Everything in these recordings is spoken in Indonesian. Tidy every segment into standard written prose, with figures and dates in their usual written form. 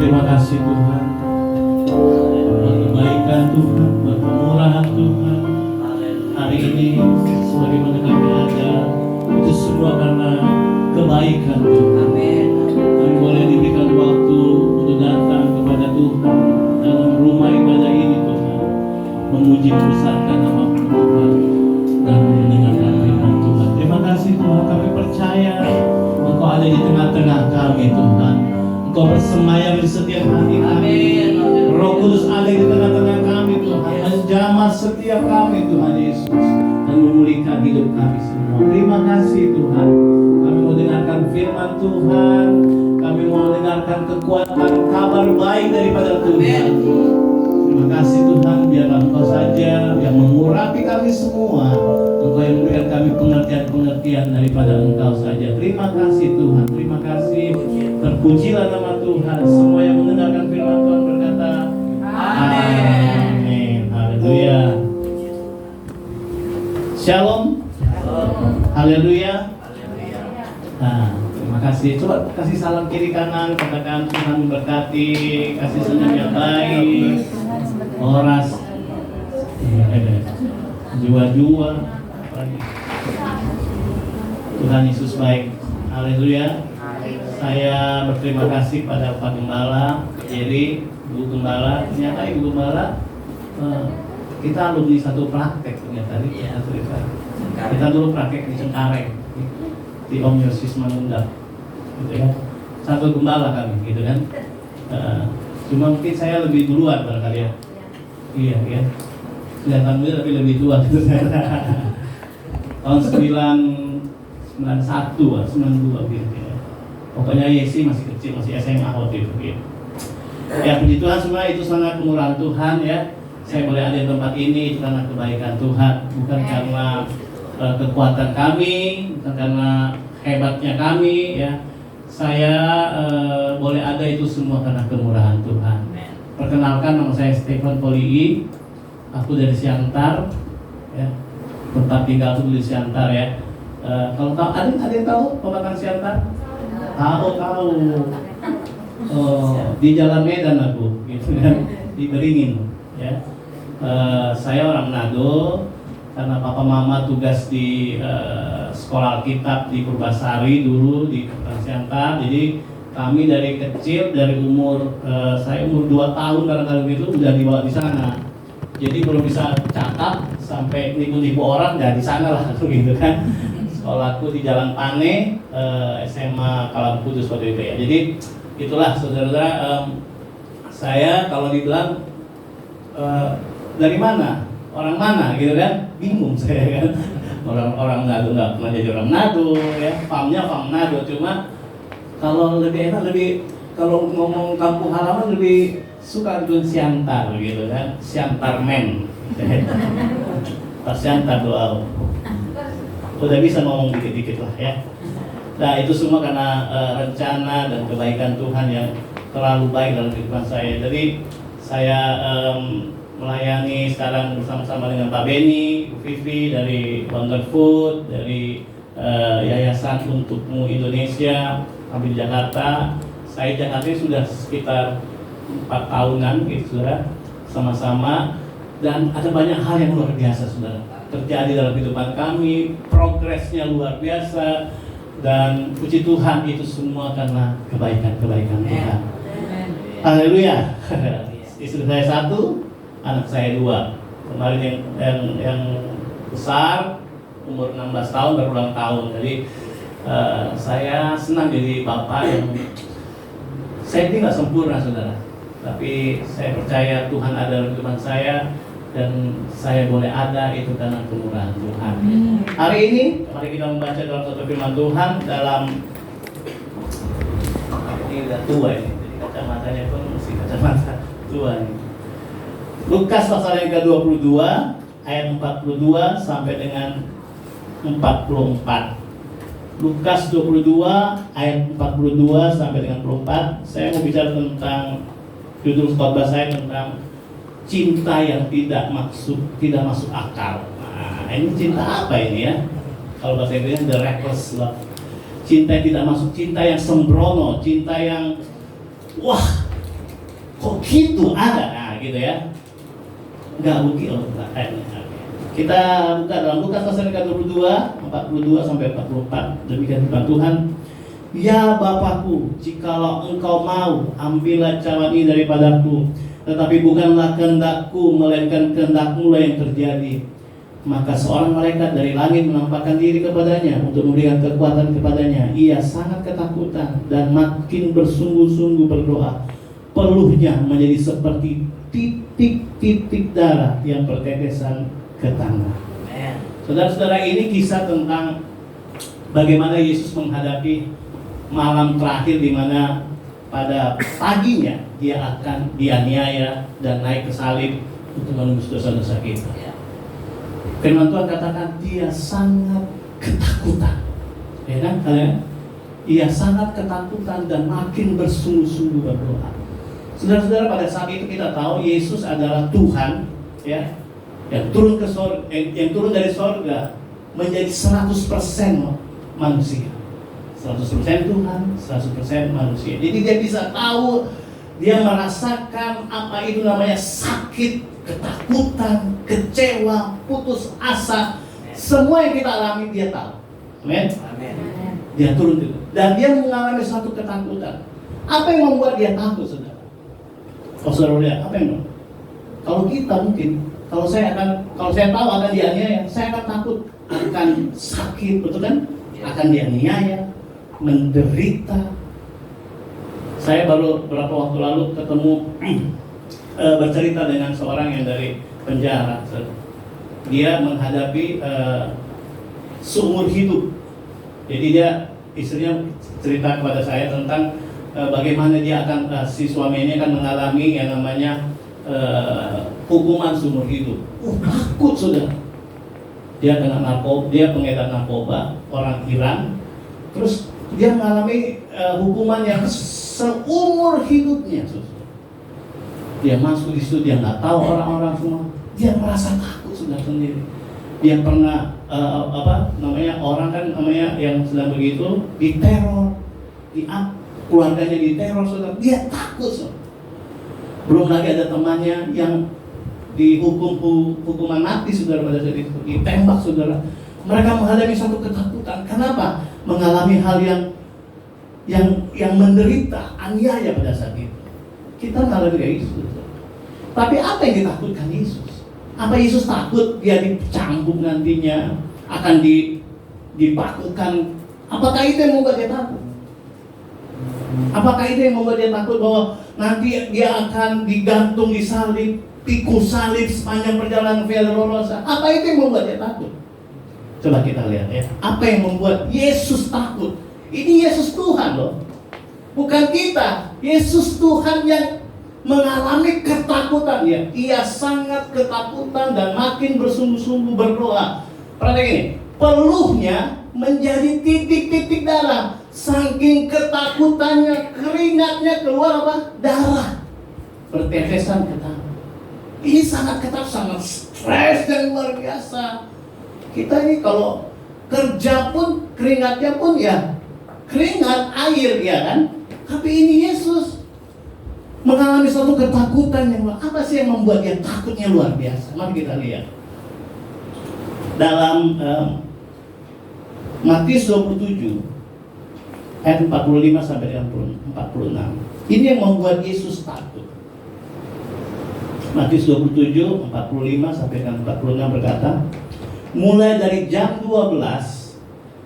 Terima kasih Tuhan buat kebaikan Tuhan, buat kemurahan Tuhan. Hari ini sebagaimana kami ada, itu semua karena kebaikan Tuhan. Kami boleh diberikan waktu untuk datang kepada Tuhan dalam rumah ibadah ini Tuhan, memuji membesarkan nama Tuhan dan mendengarkan firman Tuhan. Terima kasih Tuhan, kami percaya Engkau ada di tengah-tengah kami Tuhan. Engkau bersemayam di setiap hati kami. Roh Kudus ada di tengah-tengah kami Tuhan, menjamah setiap kami Tuhan Yesus dan memulihkan hidup kami semua. Terima kasih Tuhan. Kami mau dengarkan firman Tuhan. Kami mau dengarkan kekuatan kabar baik daripada Tuhan. Terima kasih Tuhan, biarlah Engkau saja yang mengurapi kami semua. Engkau yang memberikan kami pengertian-pengertian daripada Engkau saja. Terima kasih Tuhan, terima kasih. Terpujilah nama Tuhan. Semua yang mendengarkan firman Tuhan berkata amin. Haleluya. Shalom. Haleluya. Nah, terima kasih. Coba kasih salam kiri kanan, katakan Tuhan memberkati, kasih senyum yang baik. Oras jua-jua. Tuhan Yesus baik. Haleluya. Saya berterima kasih pada Pak Gembala, Jerry, Bu Gembala. Ternyata Ibu Gembala, kita alumni satu praktek ternyata kita dulu praktek di Cengkareng di Om Yosis Manunggal, gitu ya. Satu gembala kami, gitu kan. Cuma mungkin saya lebih duluan barangkali ya. Iya, ya. Kelihatan muda tapi lebih tua gitu. Tahun 92 gitu ya. Pokoknya Yesi masih kecil, masih SMA waktu itu gitu. Ya puji Tuhan semua, itu sangat kemurahan Tuhan ya. Saya boleh ada di tempat ini itu karena kebaikan Tuhan, bukan karena kekuatan kami, bukan karena hebatnya kami ya. Saya boleh ada itu semua karena kemurahan Tuhan. Perkenalkan, nama saya Stephen Polii. Aku dari Siantar ya. Tempat tinggal aku di Siantar ya. Kalau tahu, ada yang tahu Pematang Siantar? Tahu. Di Jalan Medan aku, gitu kan, di Beringin ya. Saya orang Manado karena papa mama tugas di sekolah Alkitab di Purbasari dulu di Siantar. Jadi kami dari kecil, dari umur saya umur 2 tahun barangkali itu udah dibawa di sana. Jadi belum bisa cakap sampai nipu-nipu orang ya di sana lah gitu kan. Sekolahku di Jalan Pane, SMA Kalam Kudus waktu itu ya. Jadi itulah saudara-saudara, saya kalau dibilang dari mana, orang mana gitu kan, bingung saya kan. Orang Manado nggak pernah jadi orang Manado ya, famnya fam Manado. Cuma kalau lebih enak, kalau ngomong kampung halaman lebih suka dengan Siantar gitu kan, Siantar men. Pas Siantar doa. Udah bisa ngomong dikit-dikit lah ya. Nah itu semua karena rencana dan kebaikan Tuhan yang terlalu baik dalam kehidupan saya. Jadi saya melayani sekarang bersama-sama dengan Pak Beni, Bu Vivi dari Wonder Food, dari Yayasan Untukmu Indonesia, kami di Jakarta. Saya di Jakarta sudah sekitar 4 tahunan gitu saudara, sama-sama. Dan ada banyak hal yang luar biasa saudara terjadi dalam kehidupan kami, progresnya luar biasa, dan puji Tuhan itu semua karena kebaikan-kebaikan Tuhan. Haleluya. Istri saya 1, anak saya 2. Kemarin yang besar umur 16 tahun berulang tahun. Jadi saya senang jadi bapak yang saya ini nggak sempurna saudara, tapi saya percaya Tuhan ada dalam kehidupan saya. Dan saya boleh ada itu karena kemurahan Tuhan. Hari ini mari kita membaca dalam satu firman Tuhan dalam, ini udah tua ini, jadi kacamatanya pun mesti kacamata tua ini. Lukas pasal yang ke-22 ayat 42 sampai dengan 44. Lukas 22 ayat 42 sampai dengan 44. Saya mau bicara tentang judul khotbah saya tentang cinta yang tidak masuk akal. Nah, ini cinta apa ini ya? Kalau bahasa Inggrisnya the reckless love. Cinta yang tidak masuk, cinta yang sembrono, cinta yang wah kok gitu ada, nah gitu ya. Nggak mungkin, kita buka dalam Lukas pasal 22, 42 sampai 44. Demikian firman Tuhan. Ya Bapakku, jikalau engkau mau, ambillah cawan ini daripadaku, tetapi bukanlah kehendakku, melainkan kehendak-Mu yang terjadi. Maka seorang malaikat dari langit menampakkan diri kepadanya untuk memberikan kekuatan kepadanya. Ia sangat ketakutan dan makin bersungguh-sungguh berdoa. Peluhnya menjadi seperti titik-titik darah yang bertetesan ke tanah. Saudara-saudara, ini kisah tentang bagaimana Yesus menghadapi malam terakhir di mana pada paginya dia akan dianiaya dan naik ke salib untuk menembus dosa-dosa kita. Firman Tuhan katakan dia sangat ketakutan, ya kan kalian? Ia sangat ketakutan dan makin bersungguh-sungguh berdoa. Saudara-saudara, pada saat itu kita tahu Yesus adalah Tuhan, ya, yang turun ke sorga, yang turun dari sorga menjadi 100% manusia. 100% Tuhan, 100% manusia. Jadi dia bisa tahu, dia merasakan apa itu namanya sakit, ketakutan, kecewa, putus asa. Semua yang kita alami dia tahu. Amin. Dia turun itu. Dan dia mengalami satu ketakutan. Apa yang membuat dia takut, saudara? Saudara, apa yang? Kalau kita mungkin, kalau saya tahu akan dianiaya, saya akan takut akan sakit, betul kan? Akan dianiaya, menderita. Saya baru beberapa waktu lalu ketemu bercerita dengan seorang yang dari penjara. Dia menghadapi seumur hidup. Jadi dia, istrinya cerita kepada saya tentang bagaimana dia akan, si suami ini akan mengalami yang namanya hukuman seumur hidup. Takut, saudara. Dia kena narkoba, dia pengedar narkoba, orang Iran. Terus dia mengalami hukuman yang seumur hidupnya. Dia masuk di situ, dia nggak tahu orang-orang semua. Dia merasa takut sudah sendiri. Dia pernah orang kan namanya yang sedang begitu diteror, keluarganya diteror, saudara. Dia takut, saudara. Belum lagi ada temannya yang dihukum hukuman mati, saudara, pada saat itu ditembak, saudara. Mereka menghadapi satu ketakutan. Kenapa? Mengalami hal yang menderita, aniaya pada saat itu. Kita mengalami kayak gitu. Tapi apa yang ditakutkan Yesus? Apa Yesus takut dia dicambuk nantinya, akan dipakukan? Apakah itu yang membuat dia takut? Apakah itu yang membuat dia takut bahwa nanti dia akan digantung di salib, pikul salib sepanjang perjalanan Via Dolorosa? Apa itu yang membuat dia takut? Coba kita lihat ya. Apa yang membuat Yesus takut? Ini Yesus Tuhan loh, bukan kita. Yesus Tuhan yang mengalami ketakutan ya. Ia sangat ketakutan dan makin bersungguh-sungguh berdoa. Perhatikan ini, peluhnya menjadi titik-titik darah. Saking ketakutannya, keringatnya keluar apa? Darah, bertetesan ke tanah. Ini sangat ketat, sangat stres dan luar biasa. Kita ini kalau kerja pun keringatnya pun ya keringat air, ya kan? Tapi ini Yesus mengalami suatu ketakutan yang luar. Apa sih yang membuat dia takutnya luar biasa? Mari kita lihat dalam Matius 27 ayat 45 sampai 46. Ini yang membuat Yesus takut. Matius 27 45 sampai 46 berkata, mulai dari jam 12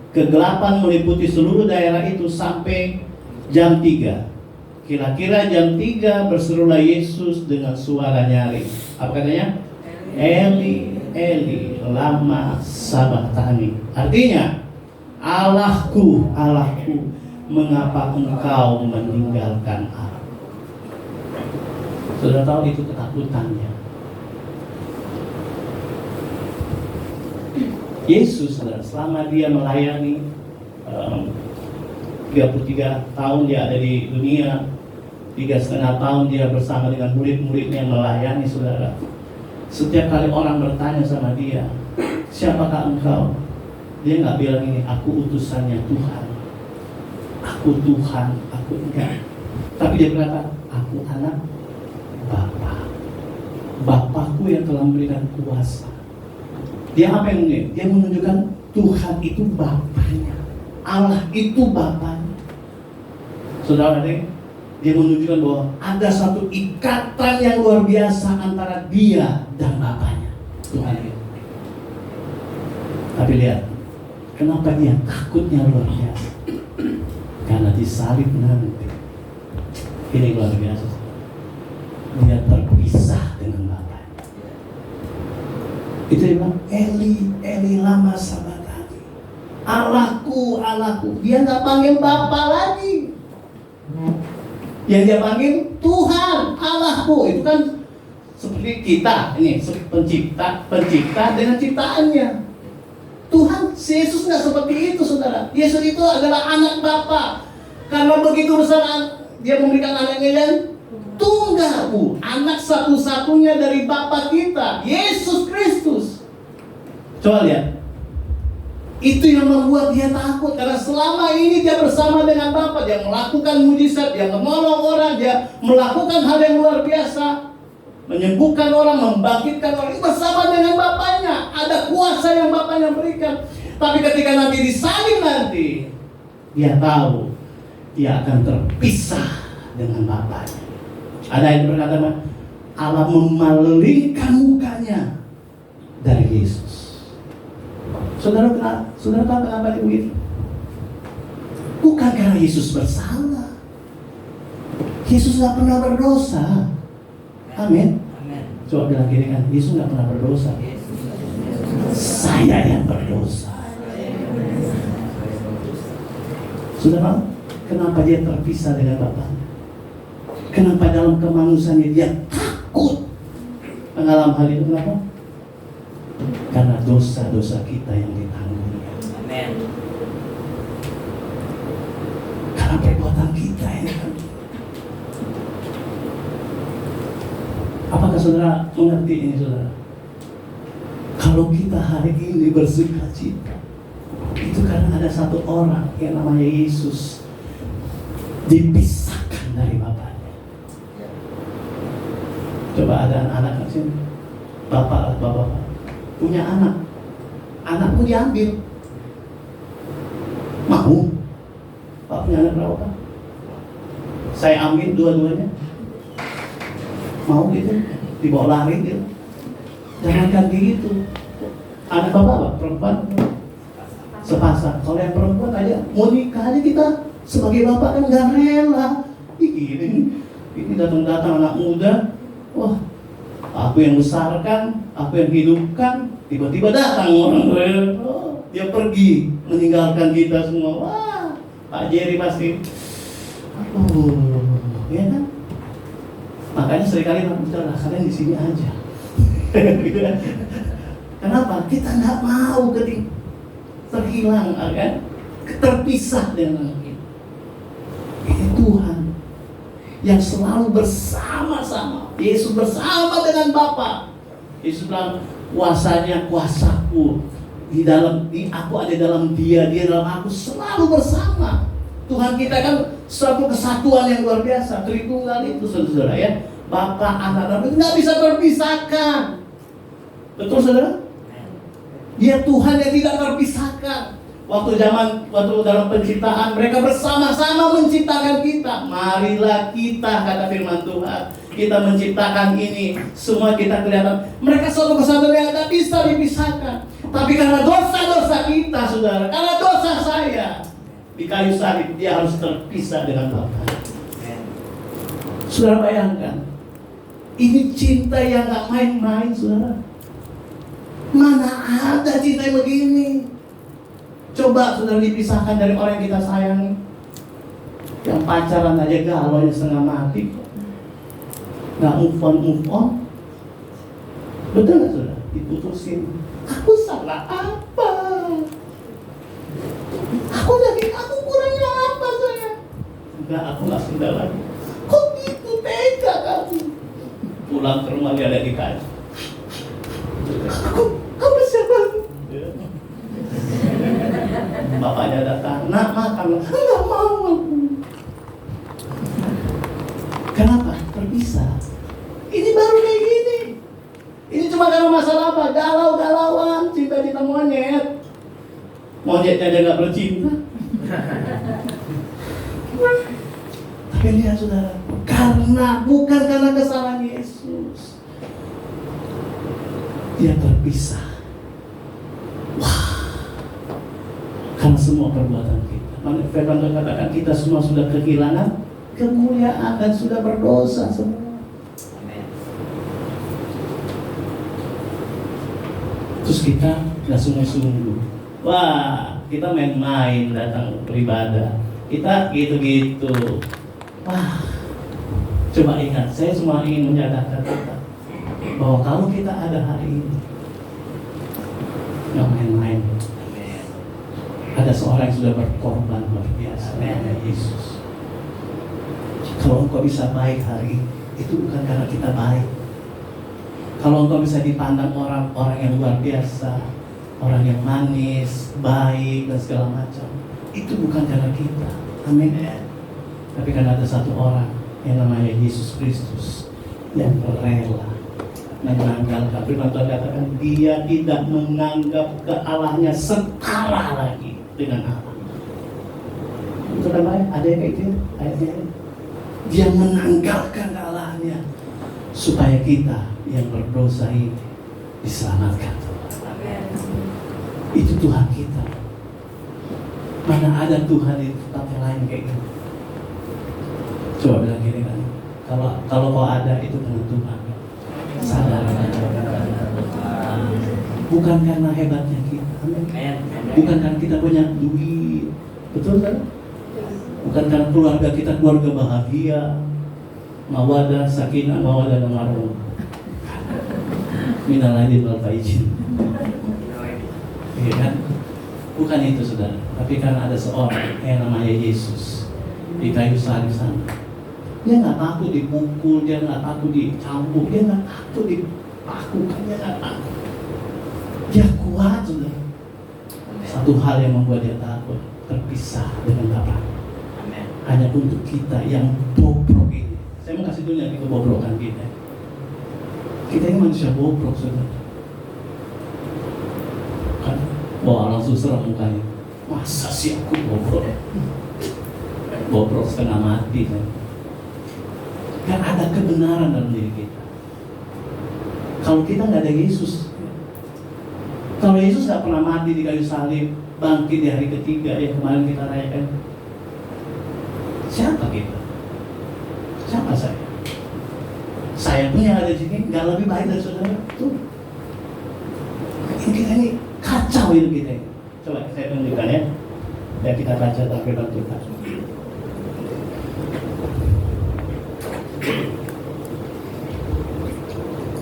kegelapan meliputi seluruh daerah itu sampai jam 3. Kira-kira jam 3 berserulah Yesus dengan suara nyaring. Apa katanya? Eli, Eli, lama sabachthani. Artinya, Allahku, Allahku, mengapa engkau meninggalkan aku? Sudah tahu itu ketakutannya. Yesus, selama dia melayani 33 tahun dia ada di dunia, 3,5 tahun dia bersama dengan murid-muridnya melayani, saudara. Setiap kali orang bertanya sama dia, siapakah engkau? Dia nggak bilang ini, aku utusannya Tuhan, aku Tuhan, aku enggak. Tapi dia berkata, aku anak Bapa. Bapakku yang telah memberikan kuasa. Dia apa yang menunjukkan? Dia menunjukkan Tuhan itu Bapanya. Allah itu Bapanya. Saudara, dia menunjukkan bahwa ada satu ikatan yang luar biasa antara dia dan Bapanya, Tuhan itu. Tapi lihat, kenapa dia takutnya luar biasa? Karena disalib nanti. Ini luar biasa. Dia terpisah dengan Bapanya. Itu dia bilang, Eli, Eli lama sabachthani. Allahku, Allahku. Dia nggak panggil Bapa lagi. Yang dia panggil Tuhan, Allahku. Itu kan seperti kita, ini seperti pencipta dengan ciptaannya. Tuhan, Yesus nggak seperti itu, saudara. Yesus itu adalah anak Bapa. Karena begitu besar dia memberikan anaknya yang tunggal, anak satu-satunya dari Bapa kita, Yesus Kristus. Coba lihat. Itu yang membuat dia takut, karena selama ini dia bersama dengan Bapa, dia melakukan mujizat, dia menolong orang, dia melakukan hal yang luar biasa, menyembuhkan orang, membangkitkan orang, bersama dengan Bapanya. Ada kuasa yang Bapanya berikan. Tapi ketika nanti disalib nanti, dia tahu dia akan terpisah dengan Bapanya. Ada yang berkata, Allah memalingkan mukanya dari Yesus. Saudara tahu kenapa dia begitu? Bukan karena Yesus bersalah. Yesus nggak pernah berdosa. Amin. Coba bilang gini kan, Yesus nggak pernah berdosa. Saya yang berdosa. Saudara, kenapa dia terpisah dengan Bapaknya? Kenapa dalam kemanusiaannya dia takut mengalami hal itu? Kenapa? Karena dosa-dosa kita yang ditanggungnya. Amen. Karena perbuatan kita yang ditanggung. Apakah saudara mengerti ini, saudara? Kalau kita hari ini bersukacita, itu karena ada satu orang yang namanya Yesus dipisahkan dari Bapaknya. Coba ada anak di sini, bapak punya anakmu diambil, mau? Pak punya anak berapa? Saya ambil dua-duanya, mau gitu? Dibawa lari gitu? Jangankan gitu. Anak bapak apa? Perempuan sepasang. Kalau yang perempuan aja mau nikah aja kita sebagai bapak kan nggak rela. Ini datang anak muda, wah, aku yang besarkan, aku yang hidupkan, tiba-tiba datang orang dia pergi meninggalkan kita semua. Wah, Pak Jerry pasti, ya kan? Makanya seringkali udah kalian di sini aja. Kenapa? Kita nggak mau terhilang, kan? Terpisah dengan kita. Ini Tuhan yang selalu bersama-sama. Yesus bersama dengan Bapa. Yesus bilang, kuasanya kuasaku. Aku ada dalam dia dalam aku, selalu bersama. Tuhan kita kan suatu kesatuan yang luar biasa, Tritunggal itu, saudara ya. Bapa, Anak, dan itu nggak bisa terpisahkan. Betul, saudara? Dia Tuhan yang tidak terpisahkan. Waktu dalam penciptaan, mereka bersama-sama menciptakan kita. Marilah kita, kata firman Tuhan, kita menciptakan ini, semua kita kelihatan. Mereka suatu kesatuan yang tidak bisa dipisahkan. Tapi karena dosa-dosa kita, saudara, karena dosa saya, di kayu salib dia harus terpisah dengan Bapa. Saudara bayangkan, ini cinta yang gak main-main, saudara. Mana ada cinta yang begini? Coba saudara dipisahkan dari orang yang kita sayangi, yang pacaran aja galau yang setengah mati, gak move on. Betul gak saudara? Diputusin. Aku salah apa? Aku kurangnya apa saya? Enggak, aku gak salah lagi. Kok gitu tega kamu? Pulang ke rumah dia ada di kaca. Kamu siapa? Bapaknya datang, nak makan. Enggak mau aku. Kenapa? Terpisah. masalah apa? Galau-galauan, cinta-cinta monyet. Monyetnya aja nggak bercinta. Tapi lihat saudara, bukan karena kesalahan Yesus, dia terpisah. Wah, karena semua perbuatan kita. Firman Tuhan katakan kita semua sudah kehilangan kemuliaan dan sudah berdosa semua. Terus kita nggak sungguh-sungguh. Wah, kita main-main datang beribadah. Kita gitu-gitu. Wah, coba ingat, saya cuma ingin menyadarkan kita bahwa kalau kita ada hari ini, nggak main-main. Ada seorang yang sudah berkorban luar biasa, Yesus. Kalau engkau bisa baik hari ini, itu bukan karena kita baik. Kalau engkau bisa dipandang orang-orang yang luar biasa, orang yang manis, baik, dan segala macam, itu bukan karena kita. Amin. Tapi karena ada satu orang yang namanya Yesus Kristus yang rela menanggalkan. Firman Tuhan katakan dia tidak menganggap ke Allahnya setara lagi dengan Allah. Itu kan baik? Ada yang kayak gitu ayatnya. Dia menanggalkan Allahnya supaya kita yang berdosa ini diselamatkan. Itu Tuhan kita. Mana ada Tuhan di tempat yang lain kayak gitu. Coba bilang gini kan, kalau kau ada itu karena Tuhan. Sadar. Bukan karena hebatnya kita. Bukan karena kita punya duit. Betul kan? Bukan karena keluarga kita keluarga bahagia, mawadah, sakinah, mawadah dan warahmah. Minal aidin wal faizin. Iya kan? Bukan itu saudara. Tapi karena ada seorang yang namanya Yesus di kayu salib sana. Dia nggak takut dipukul, dia nggak takut dicambuk, dia nggak takut dipakukan, dia nggak takut. Dia kuat saudara. Satu hal yang membuat dia takut, terpisah dengan Bapa. Hanya untuk kita yang bobrok ini. Saya mau kasih dunia kebobrokan kita. Kita ini manusia bobrok saudara. Kan, wah langsung serem mukanya. Masa sih aku bobrok? Bobrok setengah mati kan. Kan ada kebenaran dalam diri kita. Kalau kita nggak ada Yesus, kalau Yesus nggak pernah mati di kayu salib, bangkit di hari ketiga yang kemarin kita rayakan, siapa kita? Siapa saya? Saya pun yang ada di sini nggak lebih baik dari saudara. Tuh, kita ini kacau hidup kita. Coba saya tunjukkan ya. Dan kita baca dalam firman Tuhan.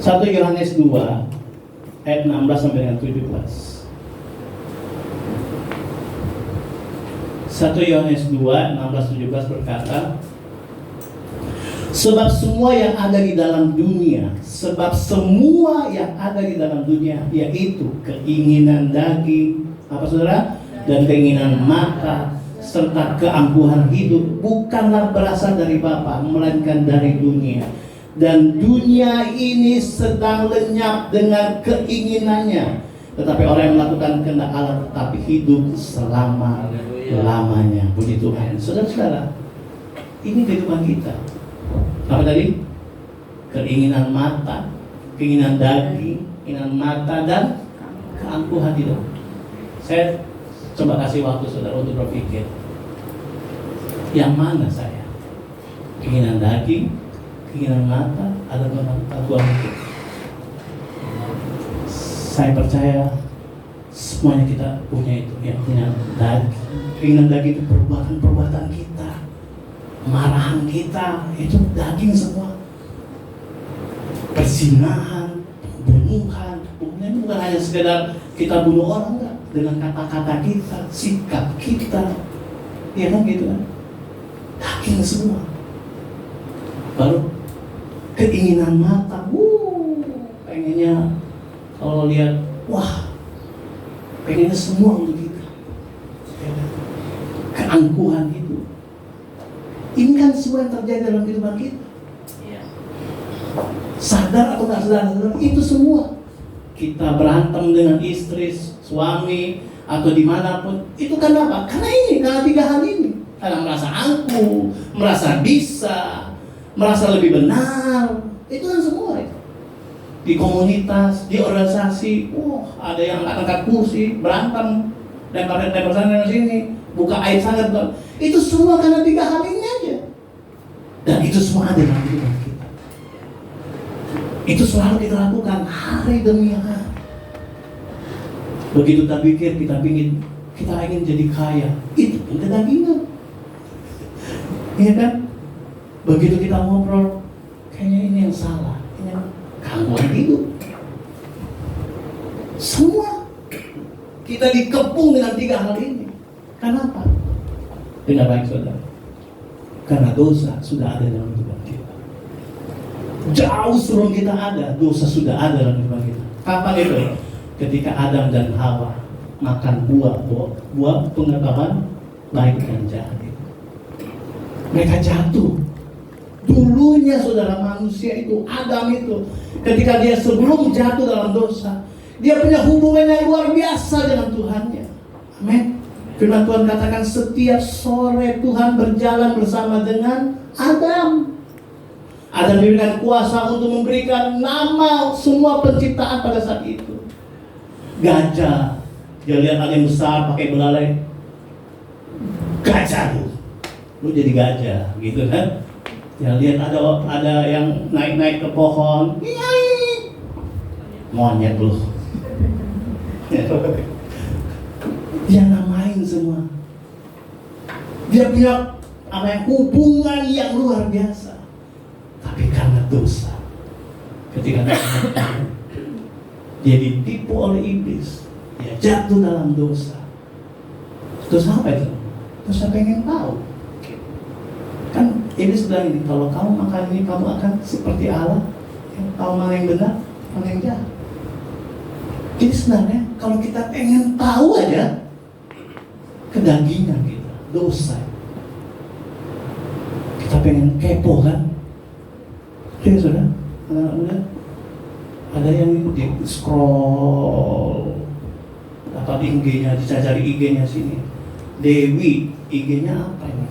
1 Yohanes 2 ayat 16 sampai dengan 17. 1 Yohanes 2 16-17 berkata, sebab semua yang ada di dalam dunia, yaitu keinginan daging, apa saudara? Dan keinginan mata serta keangkuhan hidup bukanlah berasal dari Bapa, melainkan dari dunia. Dan dunia ini sedang lenyap dengan keinginannya. Tetapi orang yang melakukan kehendak Allah tetap hidup selama-lamanya. Puji Tuhan. Saudara-saudara, ini kehidupan kita. Apa tadi? Keinginan mata, keinginan daging, keinginan mata, dan keangkuhan hidup. Saya coba kasih waktu saudara untuk berpikir. Yang mana saya? Keinginan daging, keinginan mata, ada keangkuhan hidup. Saya percaya semuanya kita punya itu, yang punya daging. Keinginan daging itu perbuatan-perbuatan kita, marahan kita, itu daging semua. Perzinahan, pembunuhan, ini bukan hanya sekedar kita bunuh orang, enggak. Dengan kata-kata kita, sikap kita, ya kan gitu kan, daging semua. Baru keinginan mata, pengennya kalau lihat, wah, pengennya semua untuk kita. Keangkuhan itu, ini kan semua yang terjadi dalam kehidupan kita. Sadar atau nggak sadar, itu semua kita berantem dengan istri, suami, atau dimanapun, itu karena apa? Karena 3 hal ini. Karena merasa angkuh, merasa bisa, merasa lebih benar. Itu kan semua itu. Di komunitas, di organisasi, ada yang angkat kursi, berantem, lempar sana dan sini, buka air sangat. Itu semua karena 3 hal ini aja. Dan itu semua ada dalam kehidupan kita. Itu selalu kita lakukan hari demi hari. Begitu kita pikir kita ingin jadi kaya, itu pun kedagingan. Iya kan? Begitu kita ngobrol, kayaknya ini yang salah, ini yang gangguan hidup. Semua kita dikepung dengan 3 hal ini. Kenapa? Dengar baik saudara. Karena dosa sudah ada dalam hidup kita. Jauh sebelum kita ada, dosa sudah ada dalam hidup kita. Kapan itu? Ketika Adam dan Hawa makan buah pengetahuan baik dan jahat. Mereka jatuh. Dulunya saudara, manusia itu, Adam itu, ketika dia sebelum jatuh dalam dosa, dia punya hubungan yang luar biasa dengan Tuhannya. Amin. Firman Tuhan katakan setiap sore Tuhan berjalan bersama dengan Adam. Adam diberikan kuasa untuk memberikan nama semua penciptaan pada saat itu. Gajah, dia lihat ada yang besar pakai belalai, gajah lu jadi gajah, gitu kan? Ya lihat ada yang naik ke pohon, monyet lu. Dia namain semua. Dia punya hubungan yang luar biasa. Tapi karena dosa, ketika dia ditipu oleh iblis, dia jatuh dalam dosa. Dosa apa itu? Dosa pengen tahu. Kan iblis bilang ini, kalau kamu makan ini kamu akan seperti Allah, tahu mana yang benar, mana yang jahat. Jadi sebenarnya kalau kita pengen tahu aja, kedagingan kita, dosa. Kita pengen kepo kan? Oke sudah, anak-anak muda, ada yang di scroll dapat IG-nya, dicari IG-nya sini. Dewi, IG-nya apa ini?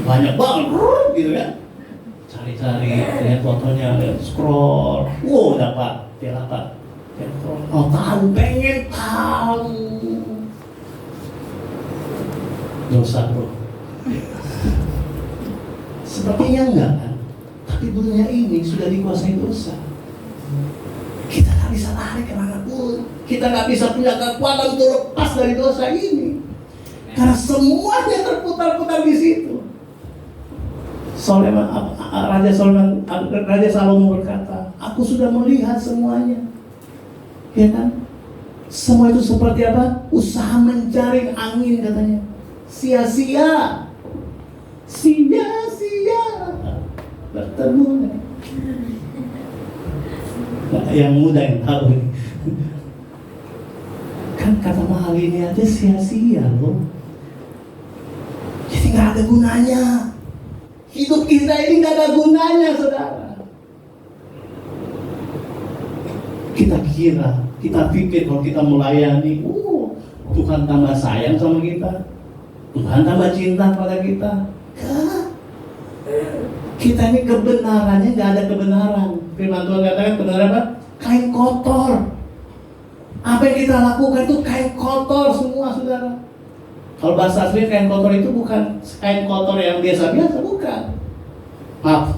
Banyak banget, gitu kan? Cari-cari, lihat fotonya, scroll, dapat, dia dapat. Oh tahu, pengen tahu. Dosa bro. Sepertinya enggak kan? Tapi dunia ini sudah dikuasai dosa. Kita nggak bisa lari kemana pun. Kita nggak bisa punya kekuatan untuk lepas dari dosa ini. Karena semuanya terputar-putar di situ. Raja Salomo berkata, aku sudah melihat semuanya. Ya kan? Semua itu seperti apa? Usaha mencari angin katanya. Sia-sia. Sia-sia. Bertemu. Yang muda yang tahu. Kan kata mahal ini aja sia-sia loh. Jadi gak ada gunanya. Hidup kita ini gak ada gunanya saudara. Kita pikir kalau kita melayani, Tuhan tambah sayang sama kita, Tuhan tambah cinta pada kita. Kita ini kebenarannya nggak ada kebenaran. Firman Tuhan katakan kebenaran apa? Kain kotor. Apa yang kita lakukan itu kain kotor semua saudara. Kalau bahasa asli kain kotor itu bukan kain kotor yang biasa-biasa, bukan. Maaf.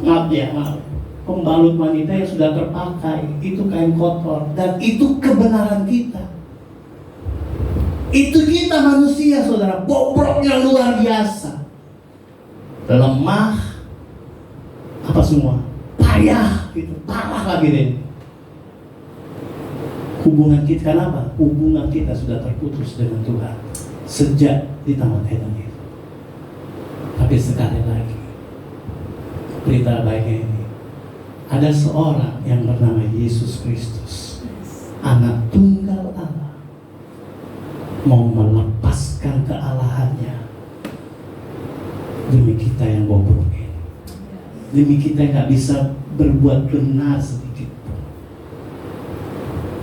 Pembalut wanita yang sudah terpakai, itu kain kotor. Dan itu kebenaran kita. Itu kita manusia saudara, bobroknya luar biasa. Lemah, apa semua, payah, gitu, parah lagi deh. Hubungan kita, kenapa? Hubungan kita sudah terputus dengan Tuhan sejak di Taman Eden itu. Tapi sekali lagi, berita baiknya ini, ada seorang yang bernama Yesus Kristus, Anak Tunggal Allah, mau melepaskan kealahannya demi kita yang bobrok ini, demi kita yang gak bisa berbuat benar sedikit pun.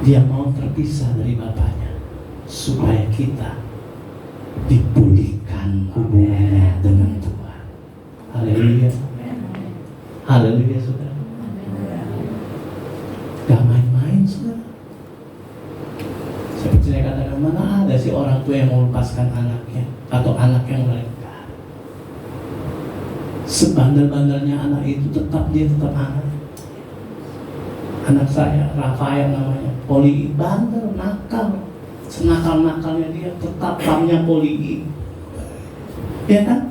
Dia mau terpisah dari bapaknya supaya kita dipulihkan hubungannya dengan Tuhan. Haleluya. Haleluya, saudara. Gak main-main, saudara. Seperti saya katakan, mana ada sih orang tua yang mau lepaskan anaknya atau anak yang melengkar. Sebandel-bandelnya anak itu tetap anak. Anak saya, Rafael namanya, poli bandel, nakal. Senakal-nakalnya dia tetap namanya poli. Ya kan?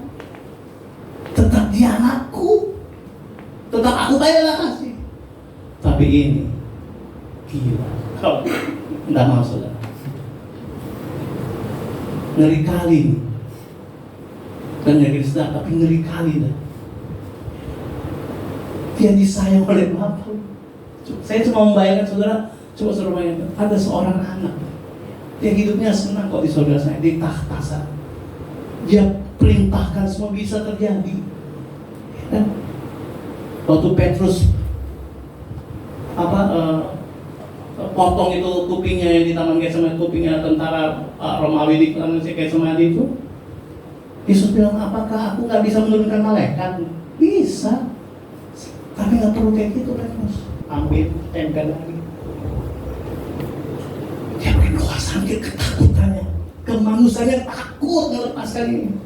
Tetap dia anakku. Tetap aku bayar kasih. Tapi ini gila. Kau enggak mau, saudara. Ngeri kali nih. Dan ngeri sedap, tapi ngeri kali dah. Dia disayang oleh Bapak. Saya cuma membayangkan, saudara, coba suruh bayangkan, ada seorang anak, dia hidupnya senang kok di saudara saya, di tahta sana. Dia perintahkan semua bisa terjadi. Dan waktu Petrus potong itu kupingnya yang di Taman Getsemani, kupingnya tentara Romawi di Taman Getsemani itu, Yesus bilang, apakah aku nggak bisa menurunkan malaikat? Bisa, tapi nggak perlu kayak gitu, Petrus. Ambil, tempel lagi. Dia berdoa sambil ketakutannya, kemanusiaan takut melepaskan ini.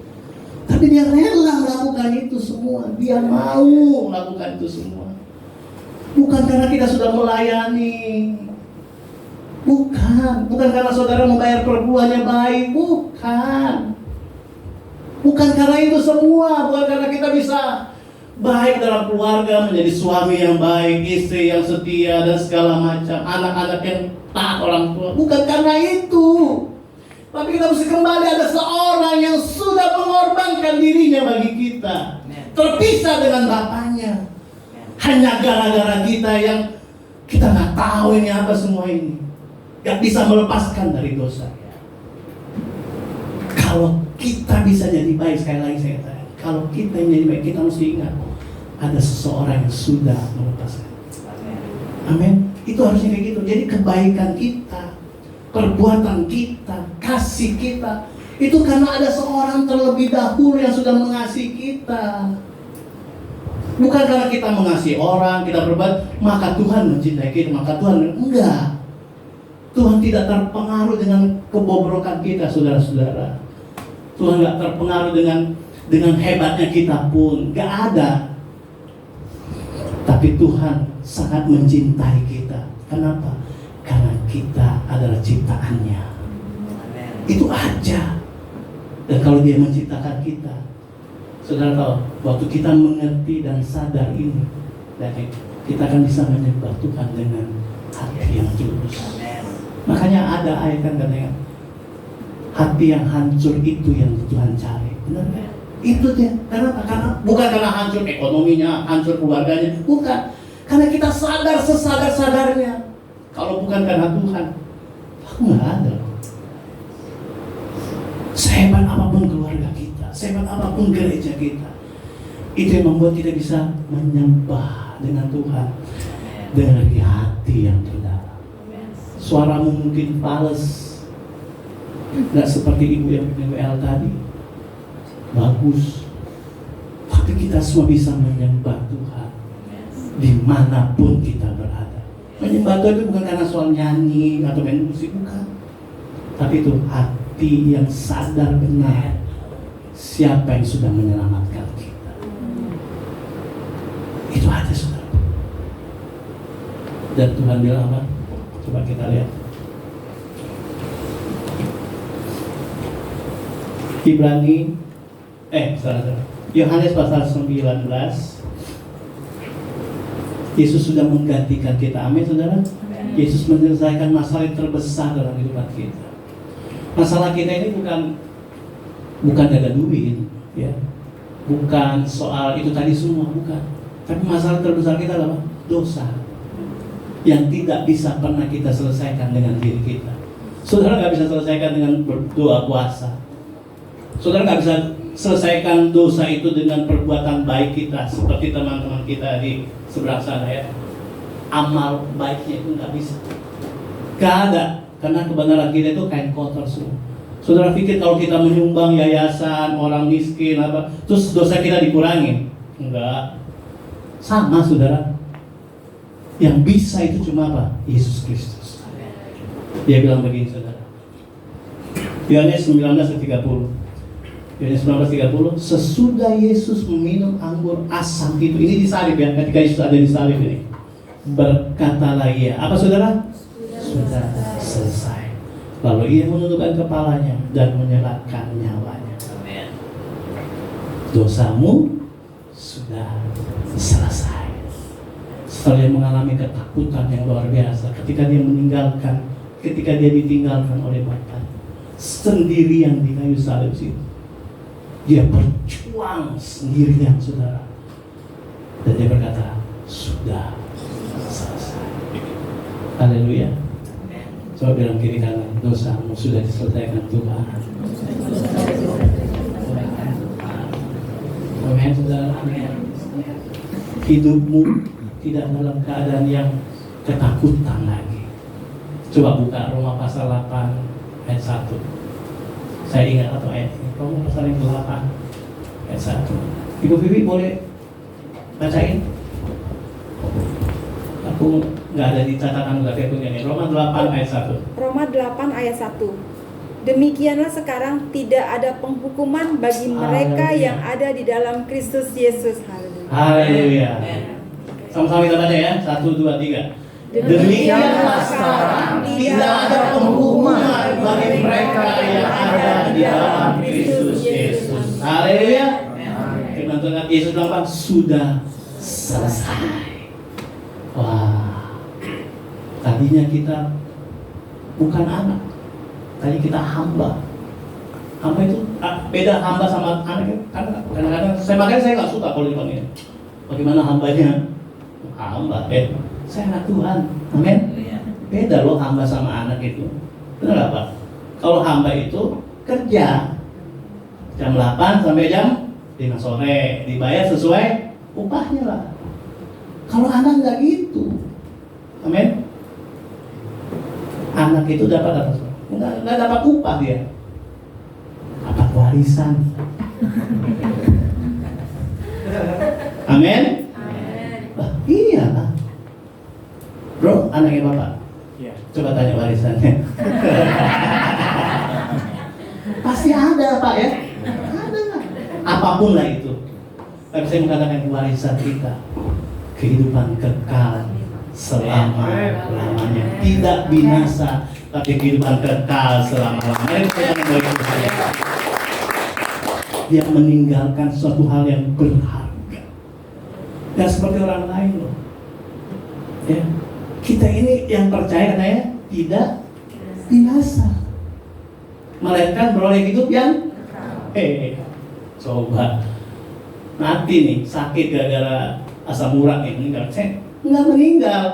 Tapi dia rela melakukan itu semua. Dia mau melakukan itu semua. Bukan karena kita sudah melayani, bukan karena saudara membayar perbuahannya baik, bukan karena itu semua, bukan karena kita bisa baik dalam keluarga, menjadi suami yang baik, istri yang setia, dan segala macam, anak-anak yang taat orang tua. Bukan karena itu. Tapi kita mesti kembali, ada seorang yang sudah mengorbankan dirinya bagi kita, terpisah dengan bapaknya, hanya gara-gara kita yang kita nggak tahu ini apa semua ini, nggak bisa melepaskan dari dosa. Kalau kita bisa jadi baik, sekali lagi saya katakan, kalau kita yang jadi baik, kita mesti ingat ada seseorang yang sudah melepaskan. Amin. Itu harusnya kayak gitu. Jadi kebaikan kita, perbuatan kita, kasih kita, itu karena ada seorang terlebih dahulu yang sudah mengasihi kita. Bukan karena kita mengasihi orang, kita berbuat, maka Tuhan mencintai kita, maka Tuhan, enggak. Tuhan tidak terpengaruh dengan kebobrokan kita, saudara-saudara. Tuhan enggak terpengaruh dengan hebatnya kita pun, enggak ada. Tapi Tuhan sangat mencintai kita. Kenapa? Karena kita adalah ciptaannya. Itu aja. Dan kalau Dia menciptakan kita, saudara tahu, waktu kita mengerti dan sadar ini, kita akan bisa menyembah Tuhan dengan hati yang tulus. Makanya ada ayat kan katanya, hati yang hancur itu yang Tuhan cari. Benar kan? Itu dia. Kenapa? Karena bukan karena hancur ekonominya, hancur keluarganya, bukan. Karena kita sadar sesadar-sadarnya. Kalau bukan karena Tuhan, aku nggak ada. Sehebat apapun keluarga kita, sehebat apapun gereja kita, itu yang membuat kita bisa menyembah dengan Tuhan dari hati yang terdalam. Suaramu mungkin fals, nggak seperti ibu yang punya WL tadi, bagus, tapi kita semua bisa menyembah Tuhan dimanapun kita berada. Menyembah Tuhan itu bukan karena soal nyanyi atau main musik, bukan. Tapi itu hati yang sadar benar siapa yang sudah menyelamatkan kita. Itu ada, saudara. Dan Tuhan bilang apa? Coba kita lihat. Yohanes pasal 19. Yesus sudah menggantikan kita. Amin, saudara. Yesus menyelesaikan masalah yang terbesar dalam kehidupan kita. Masalah kita ini bukan ada duit, ya. Bukan soal itu tadi semua, bukan. Tapi masalah terbesar kita adalah dosa yang tidak bisa pernah kita selesaikan dengan diri kita. Saudara nggak bisa selesaikan dengan berdoa puasa. Saudara nggak bisa selesaikan dosa itu dengan perbuatan baik kita, seperti teman-teman kita di seberang sana, ya. Amal baiknya itu nggak bisa. Gak ada, karena kebenaran kita itu kain kotor semua. Saudara pikir kalau kita menyumbang yayasan, orang miskin, apa, terus dosa kita dikurangi? Enggak. Sama saudara. Yang bisa itu cuma apa? Yesus Kristus. Dia bilang begini saudara. Yohanes 19:30. Yohanes 19:30. Sesudah Yesus meminum anggur asam itu, ini disalib ya, ketika Yesus ada di salib ini. Berkatalah ia, apa saudara? Sudah selesai. Lalu ia menundukkan kepalanya dan menyerahkan nyawanya. Amin. Dosamu sudah selesai. Setelah dia mengalami ketakutan yang luar biasa, ketika dia ditinggalkan oleh Bapa sendirian di kayu salib itu, dia berjuang sendirian saudara. Dan dia berkata, sudah selesai. Haleluya. Coba bilang kiri kanan, dosamu sudah diselesaikan Tuhan. Amin, saudara. Hidupmu tidak dalam keadaan yang ketakutan lagi. Coba buka Roma pasal 8 ayat 1. Saya ingat atau ayat ini. Roma pasal 8 ayat 1. Ibu Vivi boleh bacain? Aku nggak ada di catatan berarti punya nih. Roma 8 ayat 1. Roma 8 ayat 1. Demikianlah sekarang tidak ada penghukuman bagi mereka yang ada di dalam Kristus Yesus. Haleluya. Sama-sama kita baca ya. 1, 2, 3. Demikianlah sekarang tidak ada penghukuman bagi mereka yang ada di dalam Kristus Yesus. Haleluya. Firman Tuhan Yesus bilang sudah selesai. Wah, tadinya kita bukan anak, tadi kita hamba. Hamba itu beda hamba sama anak. Kadang-kadang makanya saya nggak suka kalau dipanggil. Bagaimana hambanya? Hamba, saya anak Tuhan, amin. Beda loh hamba sama anak itu. Benar apa? Kalau hamba itu kerja jam 8 sampai jam 5 sore, dibayar sesuai upahnya lah. Kalau anak nggak gitu, amin. Anak itu dapat apa? Nggak dapat upah dia, dapat warisan. Amin. Iya lah. Bro, anaknya bapak. Ya. Coba tanya warisannya. Pasti ada pak ya. Ada lah. Apapun lah itu. Tapi saya mengatakan warisan kita, kehidupan kekal selama-lamanya, tidak binasa, tapi kehidupan kekal selama-lamanya. Dia meninggalkan suatu hal yang berharga, dan seperti orang lain loh. Ya, kita ini yang percaya katanya tidak binasa, melainkan beroleh hidup yang coba mati nih, sakit gara-gara asam urat nih, meninggal. Saya nggak meninggal,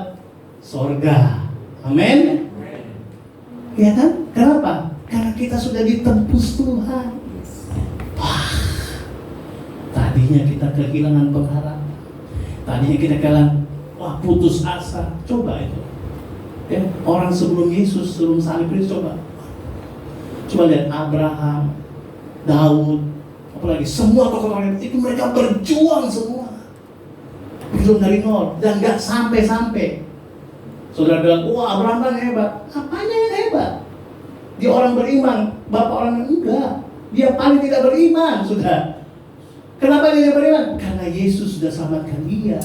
sorga. Amin. Ya kan? Kenapa? Karena kita sudah ditebus Tuhan. Wah, tadinya kita kehilangan pengharapan, tadinya kita kehilangan, wah putus asa. Coba itu, ya, orang sebelum Yesus, sebelum salib itu coba lihat Abraham, Daud, apalagi semua tokoh-tokoh itu mereka berjuang semua, berjuang dari nol dan nggak sampai. Saudara bilang, wah Abraham kan hebat. Apanya yang hebat? Dia orang beriman, bapak orang yang enggak. Dia paling tidak beriman, sudah. Kenapa dia tidak beriman? Karena Yesus sudah selamatkan dia.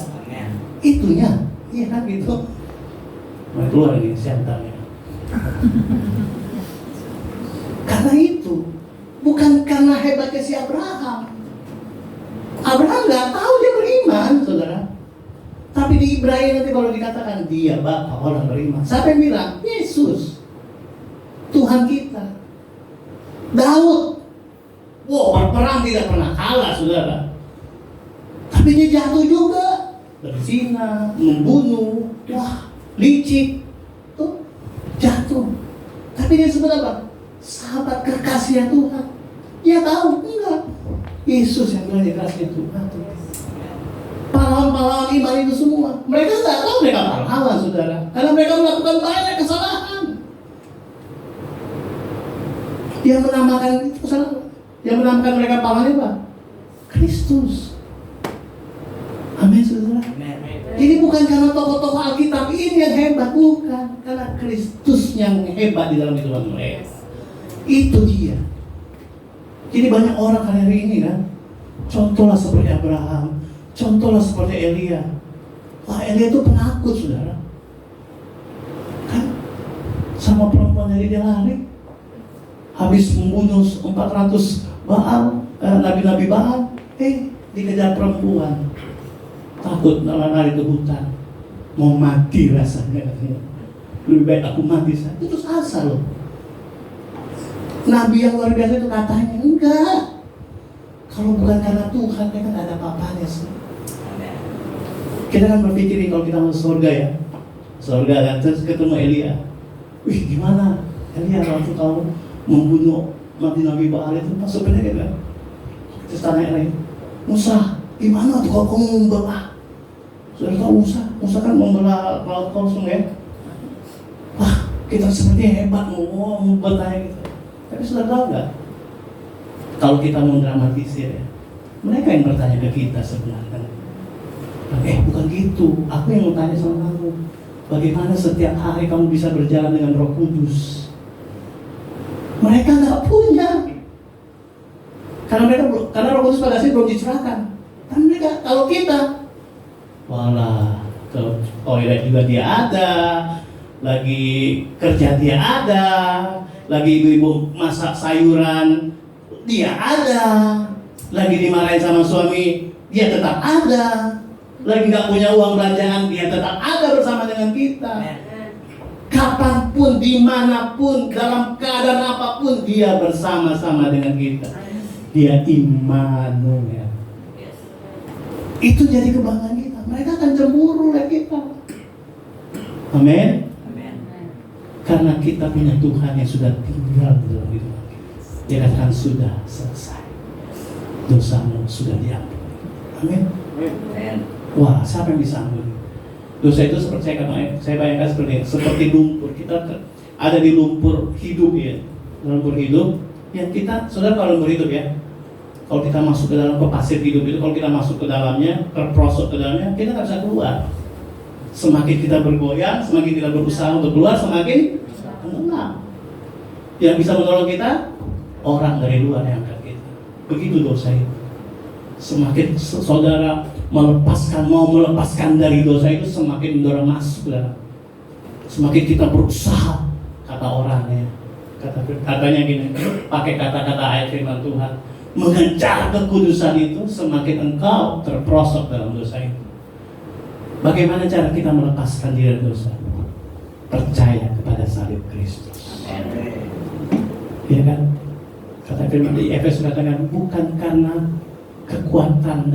Itunya, iya kan gitu. Mau keluar ini sentarnya. Karena itu, bukan karena hebatnya si Abraham. Abraham nggak tahu dia beriman, saudara. Tapi di Ibrani nanti kalau dikatakan dia bapak orang beriman, siapa yang bilang? Yesus, Tuhan kita. Daud, wow, berperang tidak pernah kalah, saudara. Tapi dia jatuh juga, berzina, membunuh, wah, licik, tuh jatuh. Tapi dia sebut apa? Sahabat kekasih Tuhan. Dia tahu enggak? Yesus yang bilang kekasih Tuhan. Pahlawan-pahlawan iman itu semua, mereka nggak tahu mereka pahlawan, saudara, karena mereka melakukan banyak kesalahan. Yang menamakan itu yang menamakan mereka pahlawan apa? Kristus. Amin, saudara. Ini bukan karena tokoh-tokoh Alkitab ini yang hebat, bukan, karena Kristus yang hebat di dalam kehidupan mereka. Itu dia. Jadi banyak orang hari ini kan, contohlah seperti Abraham, contohlah seperti Elia. Wah, Elia itu penakut, saudara. Kan sama perempuan dari dia lari, habis membunuh 400 Baal, nabi-nabi Baal, dikejar perempuan. Takut lari ke hutan, mau mati rasanya. Lebih baik aku mati saja. Itu asa loh. Nabi yang luar biasa itu katanya, enggak. Kalau bukan karena Tuhan, mereka nggak ada apa-apanya sih. Kita kan berpikir kalau kita masuk surga ya, surga kan, terus ketemu Elia. Wih, gimana? Elia waktu kamu membunuh nabi-nabi Baal itu masuk penyakit kan? Terus tanya Elia, Musa, gimana tuh kalau kamu membelah? Sudah tahu Musa kan membelah laut kosong ya. Wah, kita sepertinya hebat bertanya gitu. Tapi sudah tahu nggak? Kalau kita mau dramatisir ya, mereka yang bertanya ke kita sebenarnya. Bukan gitu. Aku yang mau tanya sama kamu. Bagaimana setiap hari kamu bisa berjalan dengan Roh Kudus? Mereka nggak punya. Karena Roh Kudus pada saat belum dicurahkan. Kan mereka, kalau kita, walah, ke toilet juga dia ada, lagi kerja dia ada, lagi ibu-ibu masak sayuran dia ada, lagi dimarahin sama suami dia tetap ada, lagi nggak punya uang belanjaan dia tetap ada bersama dengan kita. Kapanpun, dimanapun, dalam keadaan apapun dia bersama-sama dengan kita. Dia Immanuel. Itu jadi kebanggaan kita. Mereka akan cemburu oleh kita. Amin. Karena kita punya Tuhan yang sudah tinggal di dalam hidup kita. Dia katakan sudah selesai. Dosamu sudah diampuni. Amin. Wah, siapa yang bisa ampuni? Dosa itu seperti saya bayangkan seperti lumpur. Kita ada di lumpur hidup ya. Lumpur hidup yang kita, saudara, kalau lumpur hidup ya, kalau kita masuk ke dalam pasir hidup itu, kalau kita masuk ke dalamnya, terprosok ke dalamnya, kita nggak bisa keluar. Semakin kita bergoyang, semakin kita berusaha untuk keluar, semakin tenggelam. Yang bisa menolong kita, orang dari luar yang angkat kita. Begitu dosa itu. Semakin saudara mau melepaskan dari dosa itu, semakin mendorong masuk dalam. Semakin kita berusaha, kata orangnya, katanya gini, pakai kata-kata ayat firman Tuhan, mengejar kekudusan itu, semakin engkau terprosok dalam dosa itu. Bagaimana cara kita melepaskan diri dari dosa? Percaya kepada salib Kristus. Ya kan? Kata firman di Efesus katakan, bukan karena kekuatan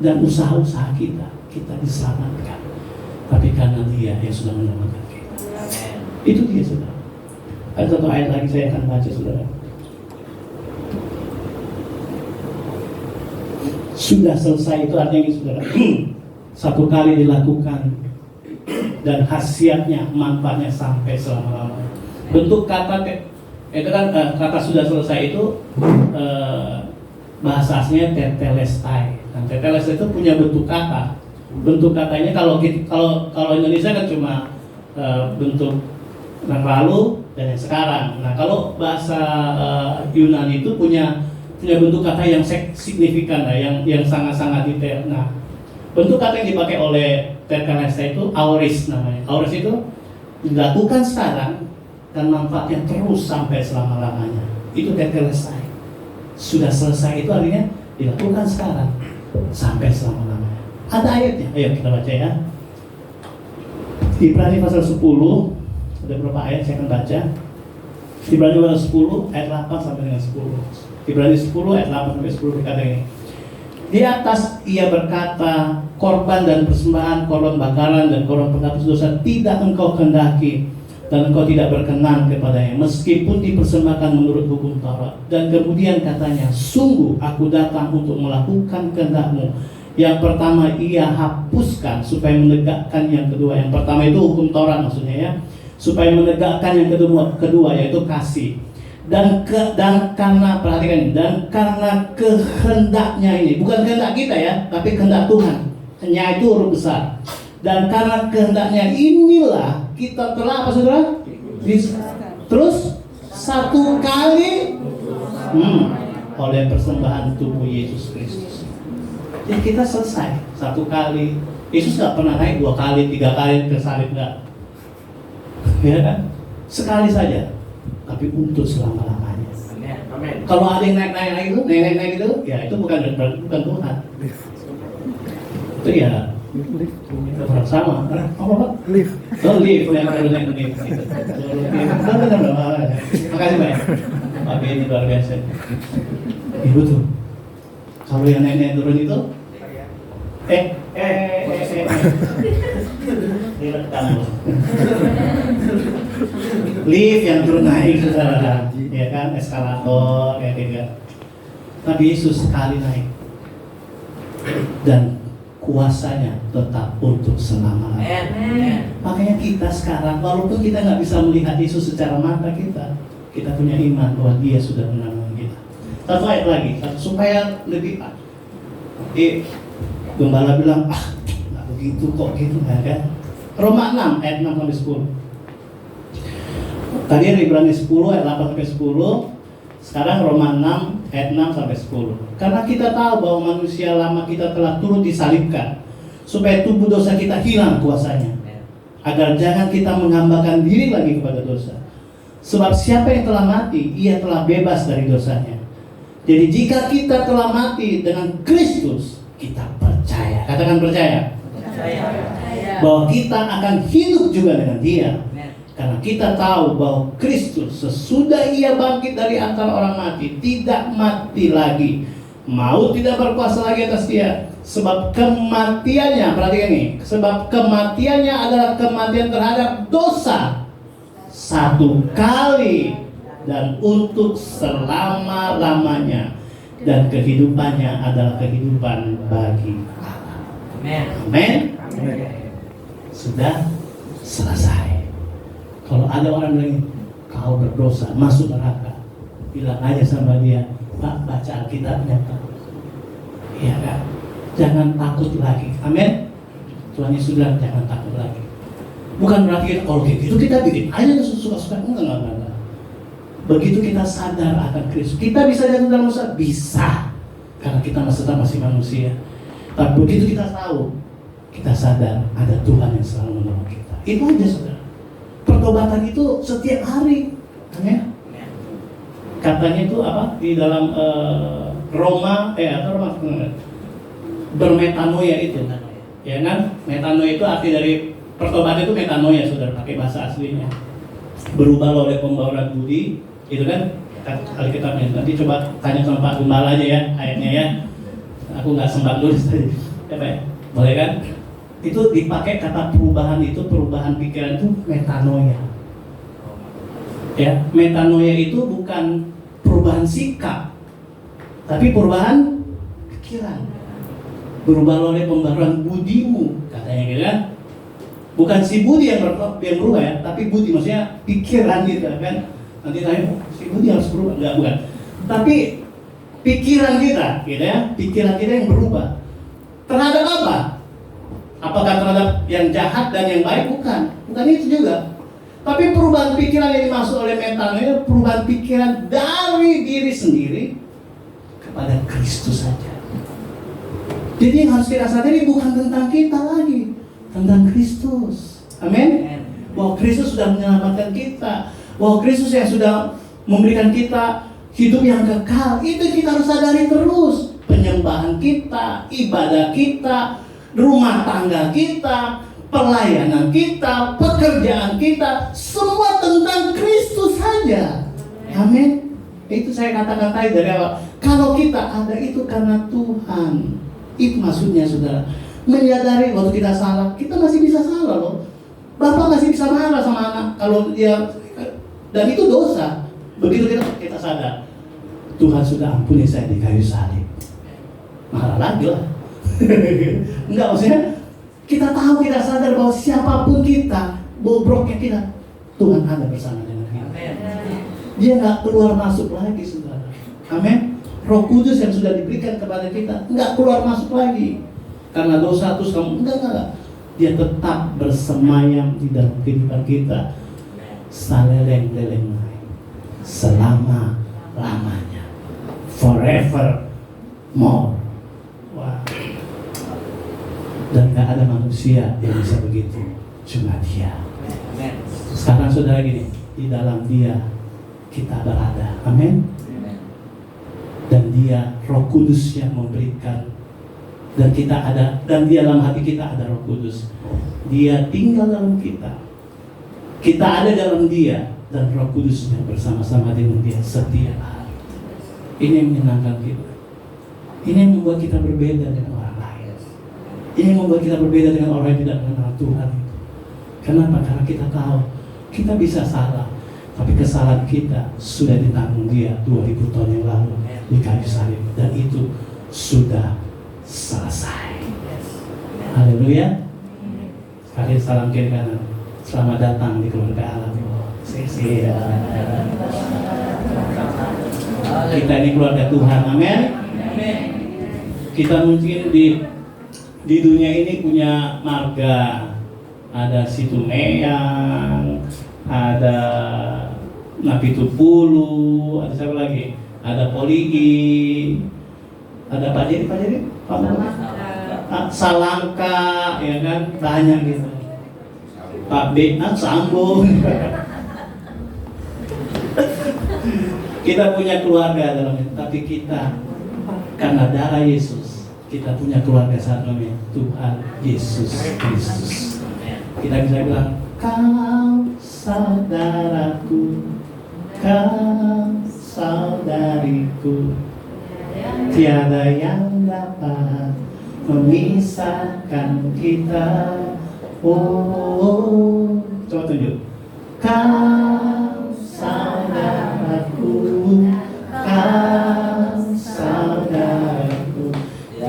dan usaha-usaha kita diselamatkan, tapi karena Dia yang sudah menyelamatkan kita. Itu dia, saudara. Ada satu ayat lagi saya akan baca, saudara. Sudah selesai itu artinya ini, saudara. Satu kali dilakukan dan khasiatnya, manfaatnya sampai selama-lamanya. Bentuk kata itu kan kata sudah selesai itu bahasa aslinya tetelestai. Nah, tetelestai itu punya bentuk kata. Bentuk katanya kalau Indonesia kan cuma bentuk yang lalu dan yang sekarang. Nah, kalau bahasa Yunani itu punya bentuk kata yang signifikan, yang sangat-sangat detail. Nah, bentuk kata yang dipakai oleh tetelestai itu auris namanya. Auris itu dilakukan sekarang dan manfaatnya terus sampai selama-lamanya. Itu tetelestai. Sudah selesai itu artinya dilakukan sekarang sampai selama-lamanya. Ada ayatnya, ayo kita baca ya. Ibrani pasal 10, ada beberapa ayat saya akan baca. Ibrani pasal 10 ayat 8 sampai dengan 10. Ibrani 10 ayat 8 sampai 10 berkata ini. Di atas ia berkata, korban dan persembahan, korban bakaran dan korban penghapus dosa tidak engkau kehendaki, dan engkau tidak berkenan kepadanya, meskipun dipersembahkan menurut hukum Taurat. Dan kemudian katanya, sungguh aku datang untuk melakukan kehendak-Mu. Yang pertama ia hapuskan supaya menegakkan yang kedua. Yang pertama itu hukum Taurat maksudnya ya, supaya menegakkan yang kedua yaitu kasih. dan karena perhatikan ini, dan karena kehendaknya ini, bukan kehendak kita ya, tapi kehendak Tuhan. Nya itu huruf besar. Dan karena kehendaknya inilah kita telah apa saudara? Terus satu kali oleh persembahan tubuh Yesus Kristus. Jadi kita selesai satu kali. Yesus nggak pernah naik 2 kali, 3 kali ke salib, nggak. Ya kan? Sekali saja. Tapi untuk selama-lamanya. Amin. Kalau ada yang naik itu, ya itu bukan Tuhan. Itu ya itu orang sama. Apa Pak? Lift. Oh lift yang perlu naik lift. Makasih banyak. Pak ini luar biasa. Ibu tuh. Kalau yang naik turun itu, direkam loh. Lift yang turun naik saudara, ya kan, eskalator, ya tidak. Tapi Yesus sekali naik dan kuasanya tetap untuk selama-lamanya. Makanya kita sekarang, walaupun kita nggak bisa melihat Yesus secara mata kita punya iman bahwa Dia sudah menanggung kita. Satu ayat lagi, supaya lebih gembala bilang, nggak begitu kok gitu, ya kan? Roma 6 ayat 6 sampai 10. Tadi Ibrani 10 ayat 8 sampai 10. Sekarang Roma 6 ayat 6 sampai 10. Karena kita tahu bahwa manusia lama kita telah turut disalibkan supaya tubuh dosa kita hilang kuasanya, agar jangan kita menghambakan diri lagi kepada dosa. Sebab siapa yang telah mati, ia telah bebas dari dosanya. Jadi jika kita telah mati dengan Kristus, kita percaya. Katakan percaya. Bahwa kita akan hidup juga dengan Dia. Karena kita tahu bahwa Kristus sesudah Ia bangkit dari antara orang mati, tidak mati lagi. Maut tidak berkuasa lagi atas Dia. Sebab kematiannya, perhatikan ini, sebab kematiannya adalah kematian terhadap dosa satu kali dan untuk selama-lamanya, dan kehidupannya adalah kehidupan bagi Allah. Amin. Sudah selesai. Kalau ada orang bilang kau berdosa, masuk neraka, bilang aja sama dia, Pak, baca Alkitabnya Pak. Iya kan? Jangan takut lagi. Amin. Tuhan Yesus bilang jangan takut lagi. Bukan berarti kita, kalau gitu kita bikin aja suka-suka. Enggak. Begitu kita sadar akan Kristus, kita bisa jatuh dalam dosa? Bisa. Karena kita masih manusia. Tapi begitu kita tahu, kita sadar ada Tuhan yang selalu menolong kita. Itu aja saudara. Pertobatan itu setiap hari. Amin. Katanya itu apa? Di dalam Roma bermetanoia itu. Ya kan? Metanoia itu arti dari pertobatan itu metanoia, saudara, pakai bahasa aslinya. Berubah oleh pembauran budi, itu kan Alkitabnya. Nanti coba tanya sama Pak Gembala aja ya ayatnya ya. Aku nggak sempat nulis tadi. Apa ya? Boleh kan? Itu dipakai kata perubahan itu, perubahan pikiran itu metanoia. Ya, metanoia itu bukan perubahan sikap, tapi perubahan pikiran. Berubah oleh pembaruan budimu, katanya gitu kan. Bukan si budi yang berubah ya, tapi budi maksudnya pikiran gitu kan. Nanti tanya, si budi harus berubah, enggak, bukan. Tapi pikiran kita, gitu ya, pikiran kita yang berubah. Terhadap apa? Apakah terhadap yang jahat dan yang baik? Bukan itu juga. Tapi perubahan pikiran yang dimaksud oleh metanoia, perubahan pikiran dari diri sendiri kepada Kristus saja. Jadi yang harus kita sadari bukan tentang kita lagi, tentang Kristus. Amin. Bahwa Kristus sudah menyelamatkan kita, bahwa Kristus yang sudah memberikan kita hidup yang kekal. Itu kita harus sadari terus. Penyembahan kita, ibadah kita, rumah tangga kita, pelayanan kita, pekerjaan kita, semua tentang Kristus saja. Amin. Itu saya katakan tadi dari awal. Kalau kita ada itu karena Tuhan. Itu maksudnya saudara. Menyadari waktu kita salah, kita masih bisa salah loh. Bapak masih bisa marah sama anak kalau dia, dan itu dosa. Begitu kita sadar, Tuhan sudah ampuni saya di kayu salib. Marah lagi lah. Enggak, maksudnya kita tahu, kita sadar bahwa siapapun kita, bobroknya kita, Tuhan ada bersama dengan kita. Dia nggak keluar masuk lagi, saudara. Amin. Roh Kudus yang sudah diberikan kepada kita nggak keluar masuk lagi karena dosa terus kamu enggak. Dia tetap bersemayam di dalam kehidupan kita saleleng-leleng selama lamanya, forever more. Wah. Dan gak ada manusia yang bisa begitu, cuma Dia. Sekarang saudara gini, di dalam Dia kita berada. Amin. Dan Dia Roh Kudus yang memberikan, dan kita ada, dan Dia dalam hati kita ada Roh Kudus. Dia tinggal dalam kita. Kita ada dalam Dia, dan Roh Kudusnya bersama-sama dengan Dia setiap hari. Ini yang menyenangkan kita. Ini yang membuat kita berbeda dengan orang lain. Ini yang membuat kita berbeda dengan orang yang tidak mengenal Tuhan. Kenapa? Karena kita tahu kita bisa salah, tapi kesalahan kita sudah ditanggung Dia 2000 tahun yang lalu di kayu salib, dan itu sudah selesai. Haleluya. Sekali salam kiri kanan. Selamat datang di keluarga Allah. Kita ini keluarga Tuhan. Amin. Kita mungkin di dunia ini punya marga. Ada Situ Meyang, ada Napitupulu, ada siapa lagi? Ada Polii, ada Pak Jadi, Salangka, ya kan, banyak gitu. Pak Benat, Sambung. Kita punya keluarga dalam itu, tapi kita karena darah Yesus, kita punya keluarga satu namanya Tuhan Yesus Kristus. Kita bisa bilang, kau saudaraku, kau saudariku, tiada yang dapat memisahkan kita. Oh, coba tunjuk. Kau